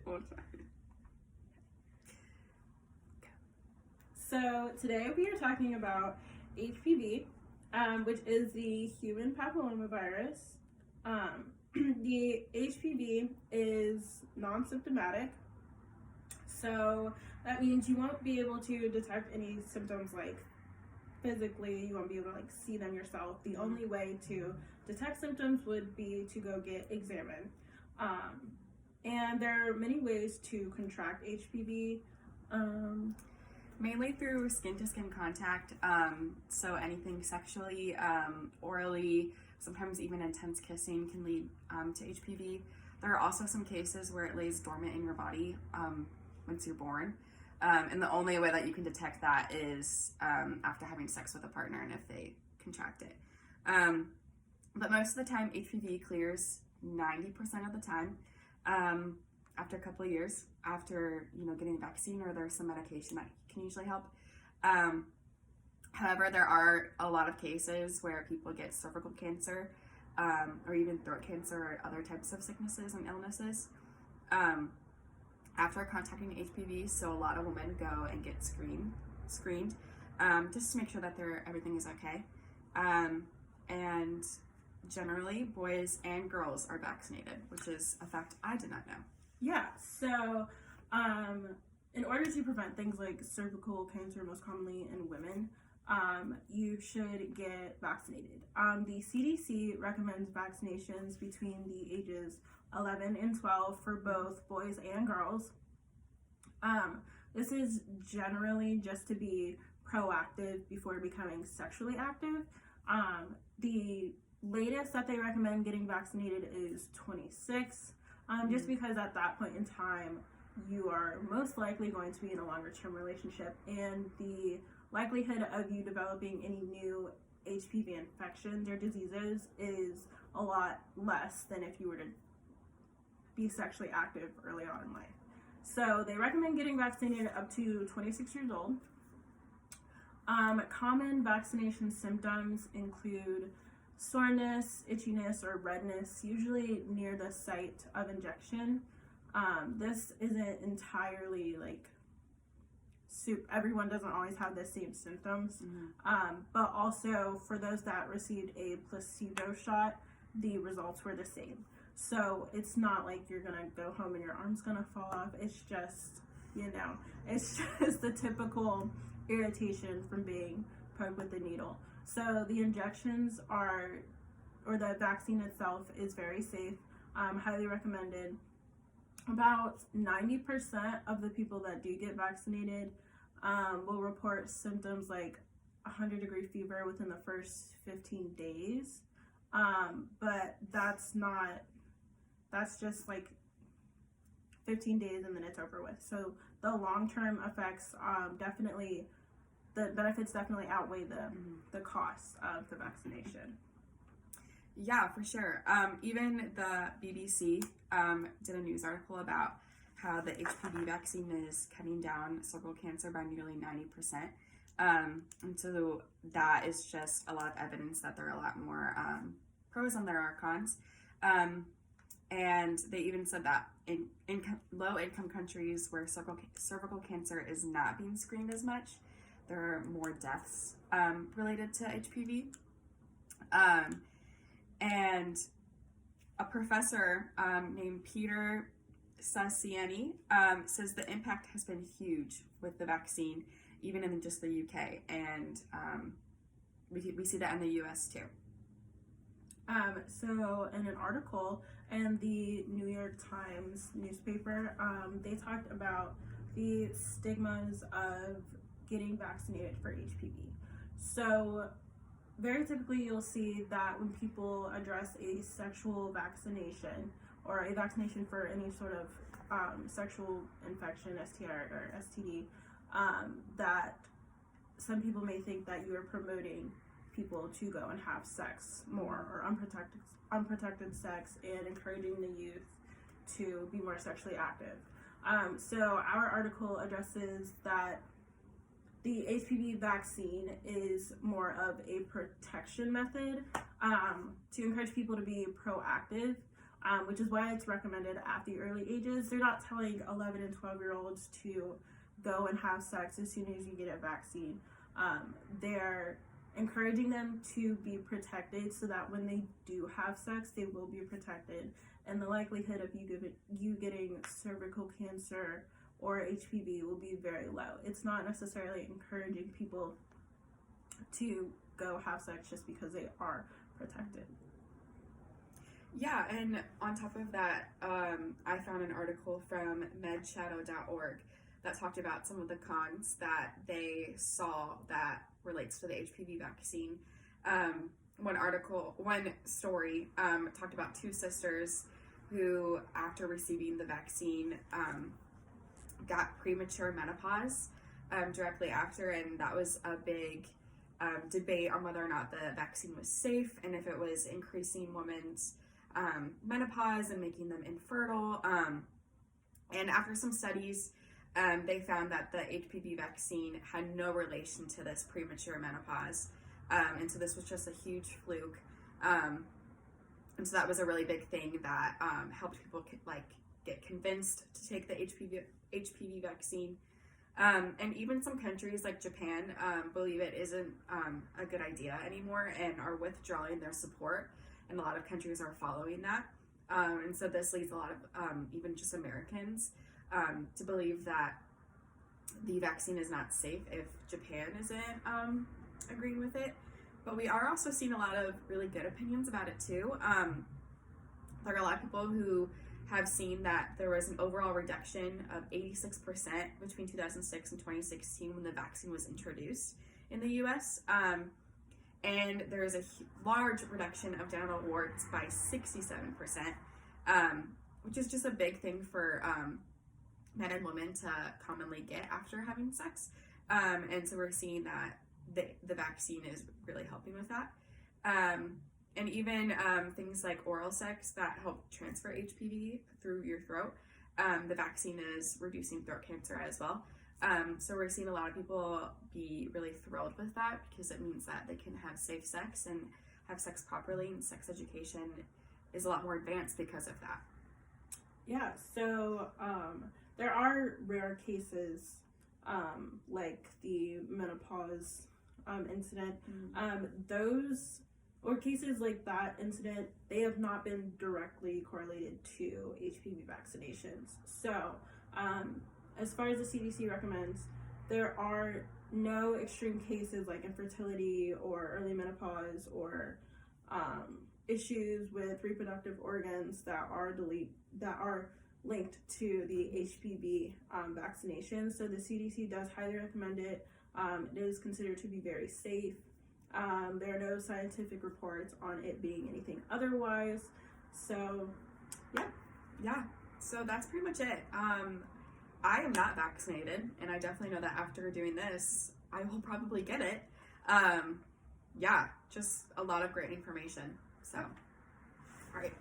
One time. So today we are talking about HPV, which is the human papillomavirus. The HPV is non-symptomatic, so that means you won't be able to detect any symptoms like physically. You won't be able to like see them yourself. The only way to detect symptoms would be to go get examined. And there are many ways to contract HPV. Mainly through skin-to-skin contact, so anything sexually, orally, sometimes even intense kissing can lead to HPV. There are also some cases where it lays dormant in your body once you're born, and the only way that you can detect that is after having sex with a partner and if they contract it. But most of the time, HPV clears 90% of the time after a couple of years after getting a vaccine, or there's some medication that can usually help. However, there are a lot of cases where people get cervical cancer or even throat cancer or other types of sicknesses and illnesses after contracting HPV. So a lot of women go and get screened just to make sure that everything is okay. And generally, boys and girls are vaccinated, which is a fact I did not know. Yeah, so in order to prevent things like cervical cancer, most commonly in women, you should get vaccinated. The CDC recommends vaccinations between the ages 11 and 12 for both boys and girls. This is generally just to be proactive before becoming sexually active. The latest that they recommend getting vaccinated is 26. Just because at that point in time, you are most likely going to be in a longer term relationship, and the likelihood of you developing any new HPV infections or diseases is a lot less than if you were to be sexually active early on in life. So they recommend getting vaccinated up to 26 years old. Common vaccination symptoms include soreness, itchiness, or redness, usually near the site of injection. This isn't entirely everyone doesn't always have the same symptoms, but also for those that received a placebo shot, the results were the same. So it's not like you're gonna go home and your arm's gonna fall off. It's just, it's just the typical irritation from being poked with the needle. So the injections the vaccine itself is very safe, highly recommended. About 90% of the people that do get vaccinated will report symptoms like 100-degree fever within the first 15 days. But that's just like 15 days and then it's over with. So the long-term effects the benefits definitely outweigh the costs of the vaccination. Yeah, for sure. Even the BBC did a news article about how the HPV vaccine is cutting down cervical cancer by nearly 90%. And so that is just a lot of evidence that there are a lot more pros than there are cons. And they even said that in low-income countries where cervical cancer is not being screened as much, there are more deaths related to HPV. And a professor named Peter Sassiani says the impact has been huge with the vaccine, even in just the UK, and we see that in the US too. So in an article in the New York Times newspaper, they talked about the stigmas of getting vaccinated for HPV. So very typically you'll see that when people address a sexual vaccination or a vaccination for any sort of sexual infection, STI or STD, that some people may think that you are promoting people to go and have sex more, or unprotected sex, and encouraging the youth to be more sexually active. So our article addresses that the HPV vaccine is more of a protection method to encourage people to be proactive which is why it's recommended at the early ages. They're not telling 11 and 12-year-olds to go and have sex as soon as you get a vaccine. They're encouraging them to be protected so that when they do have sex, they will be protected. And the likelihood of you getting cervical cancer or HPV will be very low. It's not necessarily encouraging people to go have sex just because they are protected. Yeah, and on top of that, I found an article from medshadow.org that talked about some of the cons that they saw that relates to the HPV vaccine. One story talked about two sisters who, after receiving the vaccine, got premature menopause directly after, and that was a big debate on whether or not the vaccine was safe and if it was increasing women's menopause and making them infertile. And after some studies, they found that the HPV vaccine had no relation to this premature menopause. And so this was just a huge fluke. And so that was a really big thing that helped people get convinced to take the HPV vaccine. And even some countries like Japan believe it isn't a good idea anymore and are withdrawing their support. And a lot of countries are following that. And so this leads a lot of even just Americans to believe that the vaccine is not safe if Japan isn't agreeing with it. But we are also seeing a lot of really good opinions about it too. There are a lot of people who have seen that there was an overall reduction of 86% between 2006 and 2016 when the vaccine was introduced in the US. And there is a large reduction of genital warts by 67%, which is just a big thing for men and women to commonly get after having sex. And so we're seeing that the vaccine is really helping with that. And even things like oral sex that help transfer HPV through your throat, the vaccine is reducing throat cancer as well. So we're seeing a lot of people be really thrilled with that because it means that they can have safe sex and have sex properly, and sex education is a lot more advanced because of that. Yeah, so there are rare cases like the menopause incident. Those, or cases like that incident, they have not been directly correlated to HPV vaccinations. So as far as the CDC recommends, there are no extreme cases like infertility or early menopause or issues with reproductive organs that are linked to the HPV vaccination. So the CDC does highly recommend it. It is considered to be very safe. There are no scientific reports on it being anything otherwise. So, yeah. So that's pretty much it. I am not vaccinated, and I definitely know that after doing this, I will probably get it. Yeah, just a lot of great information. So, all right.